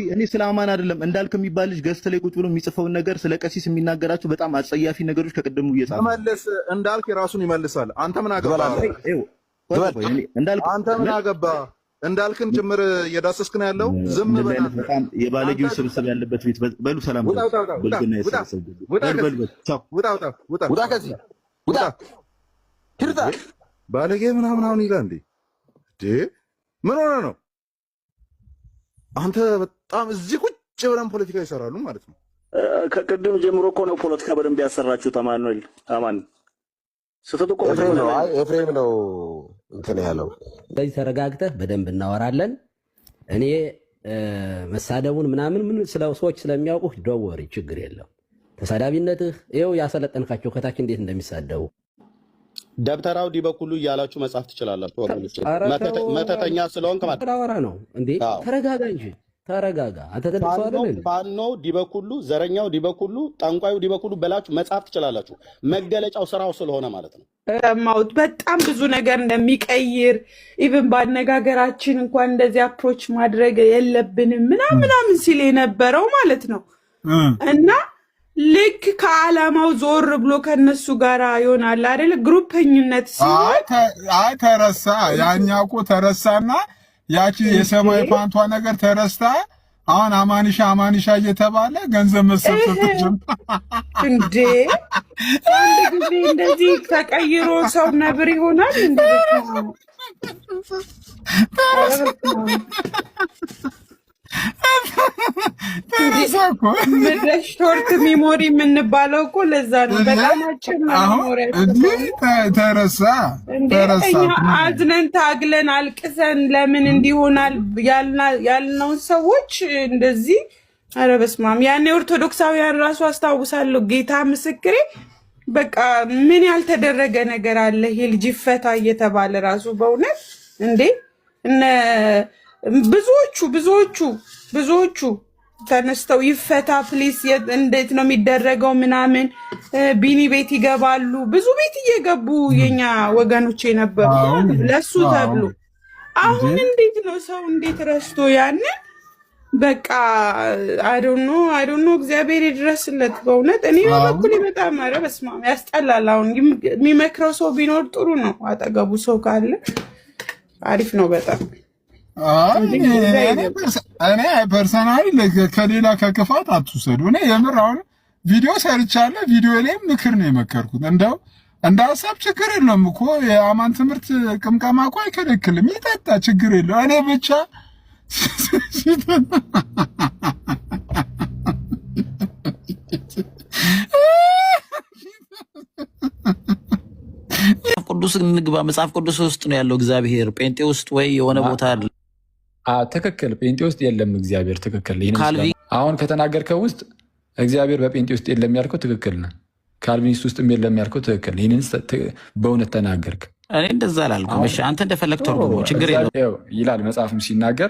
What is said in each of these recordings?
እኔ ስለ አማን አይደለም እንዳልክ የሚባል ልጅ ገዝተ ላይ ቁጭ ብሎ የሚጽፈውን ነገር ስለ ቀሲስ የሚናገራቸው በጣም አጸያፊ ነገሮች ከቀደሙ እየጻፈ መልስ። እንዳልክ የራሱን ይመልሳል። አንተ ምን አገባ? አንተ ምን አገባ? እንዳልክን ጭምር እየዳሰስክ ነው ያለው። ዝም በል። በጣም የባለጌዎች ስብስብ ያለበት ቤት በሉ። ሰላም በልግና የሰበሰብ ውጣ ከዚህ ውጣ። ባለጌ ምናምን አሁን ይላል እንዴ? ምን ሆነ ነው? አንተ በጣም እዚህ ቁጭ ብለን ፖለቲካ ይሰራሉ ማለት ነው። ከቅድም ጀምሮ እኮ ነው ፖለቲካ በደንብ ያሰራችሁ። ተማኑኤል አማን ስተት እኮ ኤፍሬም ነው እንትን ያለው። ስለዚህ ተረጋግተህ በደንብ እናወራለን። እኔ መሳደቡን ምናምን ምን ሰዎች ስለሚያውቁ ደወሪ ችግር የለም። ተሳዳቢነትህ ይኸው ያሰለጠንካቸው ከታች እንዴት እንደሚሳደቡ ደብተራው ዲበኩሉ እያላችሁ መጻፍ ትችላላችሁ። መተተኛ ስለሆንክ ማለት ነው እንዴ? ተረጋጋ እንጂ ተረጋጋ። አንተ ተደርሷል። ፋኖ ዲበኩሉ፣ ዘረኛው ዲበኩሉ፣ ጠንቋዩ ዲበኩሉ በላችሁ መጻፍ ትችላላችሁ። መገለጫው ስራው ስለሆነ ማለት ነው። ማውት በጣም ብዙ ነገር እንደሚቀይር ኢቭን ባነጋገራችን እንኳን እንደዚህ አፕሮች ማድረግ የለብንም ምናምን ሲል የነበረው ማለት ነው እና ልክ ከዓላማው ዞር ብሎ ከነሱ ጋር ይሆናል አይደል? ግሩፕኝነት ሲሆን አይ ተረሳ። ያኛው እኮ ተረሳና ያቺ የሰማይ ፓንቷ ነገር ተረስታ አሁን አማኒሻ እየተባለ ገንዘብ መሰብሰብ እንዴ! አንድ ጊዜ እንደዚህ ተቀይሮ ሰው ነብር ይሆናል እንዴ? ምድረሽ ሾርት ሚሞሪ የምንባለው እኮ ለዛ ነው። በጣም አጭር ሚሞሪ ተረሳ። አዝነን ታግለን አልቅሰን ለምን እንዲሆናል ያልነውን ሰዎች እንደዚህ። ኧረ በስመ አብ። ያኔ ኦርቶዶክሳውያን ራሱ አስታውሳለሁ። ጌታ ምስክሬ በቃ ምን ያልተደረገ ነገር አለ ይሄ ልጅ ይፈታ እየተባለ ራሱ በእውነት እንዴ እነ ብዙዎቹ ተነስተው ይፈታ ፕሊስ፣ እንዴት ነው የሚደረገው ምናምን ቢኒ ቤት ይገባሉ። ብዙ ቤት እየገቡ የኛ ወገኖች የነበሩ ለሱ ተብሎ አሁን እንዴት ነው ሰው እንዴት ረስቶ ያንን በቃ አይ ዶንት ኖ እግዚአብሔር ይድረስለት በእውነት። እኔ በበኩሌ በጣም ኧረ በስመ አብ ያስጠላል። አሁን የሚመክረው ሰው ቢኖር ጥሩ ነው። አጠገቡ ሰው ካለ አሪፍ ነው በጣም። እኔ ፐርሰናሊ ከሌላ ከክፋት አትውሰዱ። እኔ የምር አሁን ቪዲዮ ሰርቻለሁ። ቪዲዮ ላይ ምክር ነው የመከርኩት። እንደው እንደ ሀሳብ ችግር የለውም እኮ የአማን ትምህርት ቅምቀማ እኮ አይከለክልም። ይጠጣ ችግር የለው። እኔ ብቻ ቅዱስ እንግባ። መጽሐፍ ቅዱስ ውስጥ ነው ያለው እግዚአብሔር። ጴንጤ ውስጥ ወይ የሆነ ቦታ አለ። ትክክል። ጴንጤ ውስጥ የለም እግዚአብሔር። ትክክል። አሁን ከተናገርከው ውስጥ እግዚአብሔር በጴንጤ ውስጥ የለም ያልከው ትክክል ነው። ካልቪኒስት ውስጥም የለም ያልከው ትክክል። ይህንን በእውነት ተናገርክ። እኔ እንደዛ አላልኩም። እሺ አንተ እንደፈለግ ተርጉሞ ችግር የለውም ይላል መጽሐፍም ሲናገር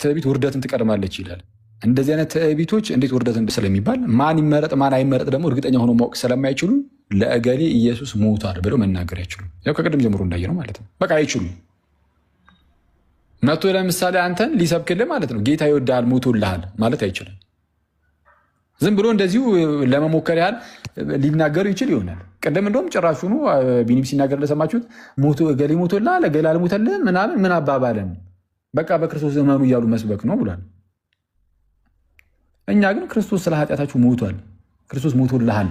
ትዕቢት ውርደትን ትቀድማለች ይላል። እንደዚህ አይነት ትዕቢቶች እንዴት ውርደትን ስለሚባል ማን ይመረጥ ማን አይመረጥ ደግሞ እርግጠኛ ሆኖ ማወቅ ስለማይችሉ ለእገሌ ኢየሱስ ሞቷል ብለው መናገር አይችሉም። ያው ከቅድም ጀምሮ እንዳየነው ማለት ነው። በቃ አይችሉም። መቶ ለምሳሌ አንተን ሊሰብክልህ ማለት ነው ጌታ ይወድሃል ሞቶልሃል ማለት አይችልም። ዝም ብሎ እንደዚሁ ለመሞከር ያህል ሊናገሩ ይችል ይሆናል። ቅድም እንደውም ጭራሹኑ ቢኒም ሲናገር ለሰማችሁት እገሌ ሞቶልሃል እገሌ አልሞተልህም ምናምን ምን አባባለን በቃ በክርስቶስ ዘመኑ እያሉ መስበክ ነው ብሏል። እኛ ግን ክርስቶስ ስለ ኃጢአታችሁ ሞቷል፣ ክርስቶስ ሞቶልሃል፣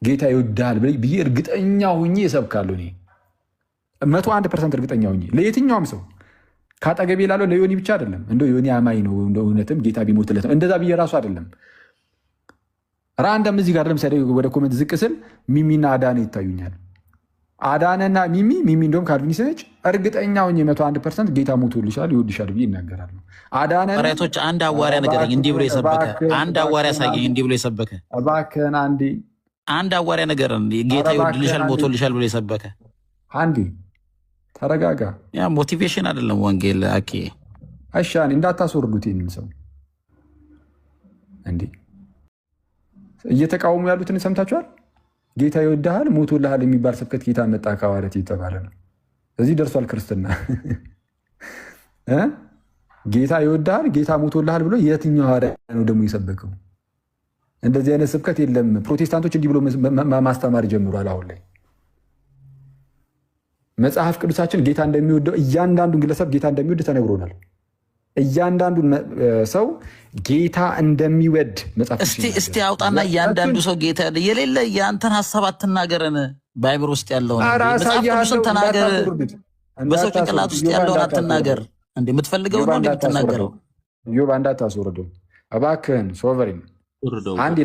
ጌታ ይወድሃል ብዬ እርግጠኛ ሁኜ እሰብካለሁ። እኔ 101% እርግጠኛ ሁኜ ለየትኛውም ሰው ካጠገቤ ላለው ለዮኒ ብቻ አይደለም። እንደው ዮኒ አማኝ ነው እንደው እውነትም ጌታ ቢሞትለት ነው እንደዛ ብዬ ራሱ አይደለም። ራንዳም እዚህ ጋር ለምሳሌ ወደ ኮሜንት ዝቅ ስል ሚሚና አዳነ ይታዩኛል። አዳነና ሚሚ እንደውም ካልቪኒስት ነች። እርግጠኛ ሆኜ 101% ጌታ ሞቶልሻል ይወድሻል ብዬ ይናገራሉ። አዳነ ሐዋርያቶች አንድ ሐዋርያ ነገረኝ እንዲህ ብሎ የሰበከ አንድ ሐዋርያ ሳየኝ እንዲህ ብሎ የሰበከ እባክህን አንድ ሐዋርያ ነገር ጌታ ይወድልሻል ሞቶልሻል ብሎ የሰበከ አንዴ ተረጋጋ። ያ ሞቲቬሽን አይደለም ወንጌል አኪ አይሻን እንዳታስወርዱት ይህንን ሰው እንዴ እየተቃወሙ ያሉትን ሰምታችኋል። ጌታ ይወድሃል ሞቶልሃል የሚባል ስብከት ጌታ መጣ ከሐዋርያት የተባለ ነው። እዚህ ደርሷል ክርስትና ጌታ ይወዳል፣ ጌታ ሞቶልሃል ብሎ የትኛው ሐዋርያ ነው ደግሞ የሰበከው? እንደዚህ አይነት ስብከት የለም። ፕሮቴስታንቶች እንዲህ ብሎ ማስተማር ጀምሯል። አሁን ላይ መጽሐፍ ቅዱሳችን ጌታ እንደሚወደው እያንዳንዱን ግለሰብ ጌታ እንደሚወድ ተነግሮናል። እያንዳንዱን ሰው ጌታ እንደሚወድ መጽሐፍ እስቲ አውጣና እያንዳንዱ ሰው ጌታ የሌለ የአንተን ሀሳብ አትናገረን። ባይብል ውስጥ ያለውን መጽሐፍ ቅዱስን ተናገር። በሰው ጭንቅላት ውስጥ ያለውን አትናገር። እንደ የምትፈልገው ነው እንደምትናገረው። ዮብ እንዳታስወርደው እባክህን። ሶቨሪን አንድ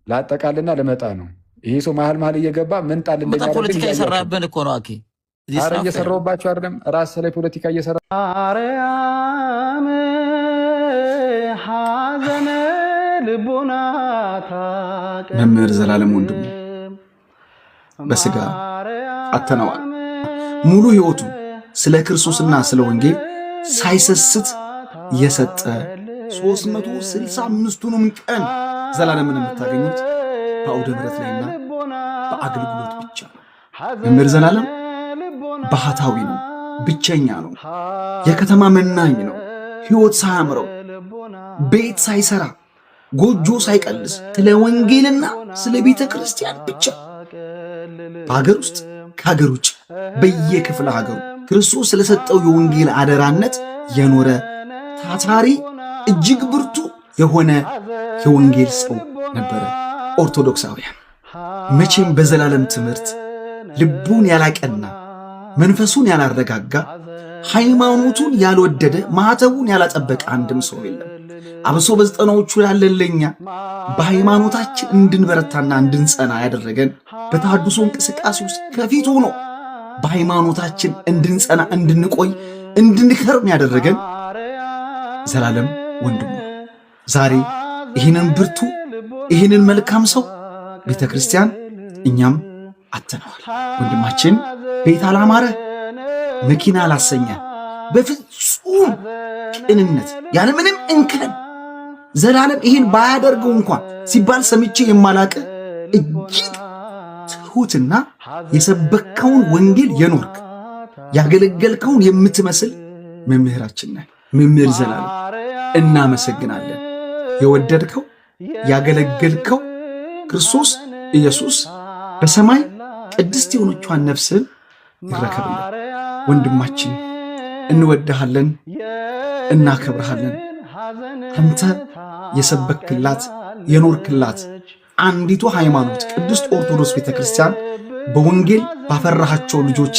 ላጠቃልና ልመጣ ነው። ይሄ ሰው መሀል እየገባ ምን ጣል እንደሚያደርግ ፖለቲካ እየሰራብን እኮ ነው። አኬ ኧረ እየሰራሁባቸው አይደለም፣ ራስ ላይ ፖለቲካ እየሰራ አርያም ሐዘነ ልቦና ታቀ መምህር ዘላለም ወንድሙ በስጋ አተነዋል። ሙሉ ህይወቱ ስለ ክርስቶስና ስለ ወንጌል ሳይሰስት የሰጠ 365ቱንም ቀን ዘላለምን የምታገኙት በአውደ ምሕረት ላይና በአገልግሎት ብቻ ነው። መምህር ዘላለም ባህታዊ ነው፣ ብቸኛ ነው፣ የከተማ መናኝ ነው። ህይወት ሳያምረው ቤት ሳይሰራ ጎጆ ሳይቀልስ ስለ ወንጌልና ስለ ቤተ ክርስቲያን ብቻ በሀገር ውስጥ ከሀገር ውጭ በየክፍለ ሀገሩ ክርስቶስ ስለሰጠው የወንጌል አደራነት የኖረ ታታሪ እጅግ ብርቱ የሆነ የወንጌል ሰው ነበረ። ኦርቶዶክሳውያን መቼም በዘላለም ትምህርት ልቡን ያላቀና መንፈሱን ያላረጋጋ ሃይማኖቱን ያልወደደ ማህተቡን ያላጠበቀ አንድም ሰው የለም። አብሶ በዘጠናዎቹ ያለለኛ በሃይማኖታችን እንድንበረታና እንድንጸና ያደረገን በተሐድሶ እንቅስቃሴ ውስጥ ከፊት ሆኖ በሃይማኖታችን እንድንጸና እንድንቆይ እንድንከርም ያደረገን ዘላለም ወንድሙ ዛሬ ይህንን ብርቱ ይህንን መልካም ሰው ቤተ ክርስቲያን እኛም አተነዋል። ወንድማችን ቤት አላማረ፣ መኪና አላሰኘ፣ በፍጹም ቅንነት ያለምንም እንከን ዘላለም ይህን ባያደርገው እንኳን ሲባል ሰምቼ የማላቅ እጅግ ትሁትና የሰበከውን ወንጌል የኖርክ ያገለገልከውን የምትመስል መምህራችን ነህ። መምህር ዘላለም እናመሰግናለን። የወደድከው ያገለገልከው ክርስቶስ ኢየሱስ በሰማይ ቅድስት የሆነቿን ነፍስን ይረከብልን። ወንድማችን እንወድሃለን፣ እናከብርሃለን። አንተ የሰበክላት የኖርክላት አንዲቱ ሃይማኖት ቅድስት ኦርቶዶክስ ቤተክርስቲያን በወንጌል ባፈራሃቸው ልጆች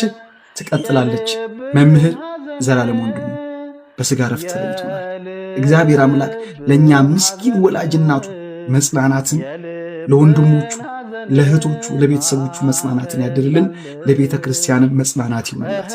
ትቀጥላለች። መምህር ዘላለም ወንድሙ በስጋ ረፍት ተለይቶናል። እግዚአብሔር አምላክ ለእኛ ምስኪን ወላጅ እናቱ መጽናናትን፣ ለወንድሞቹ ለእህቶቹ ለቤተሰቦቹ መጽናናትን ያድርልን። ለቤተ ክርስቲያንም መጽናናት ይሆንላት።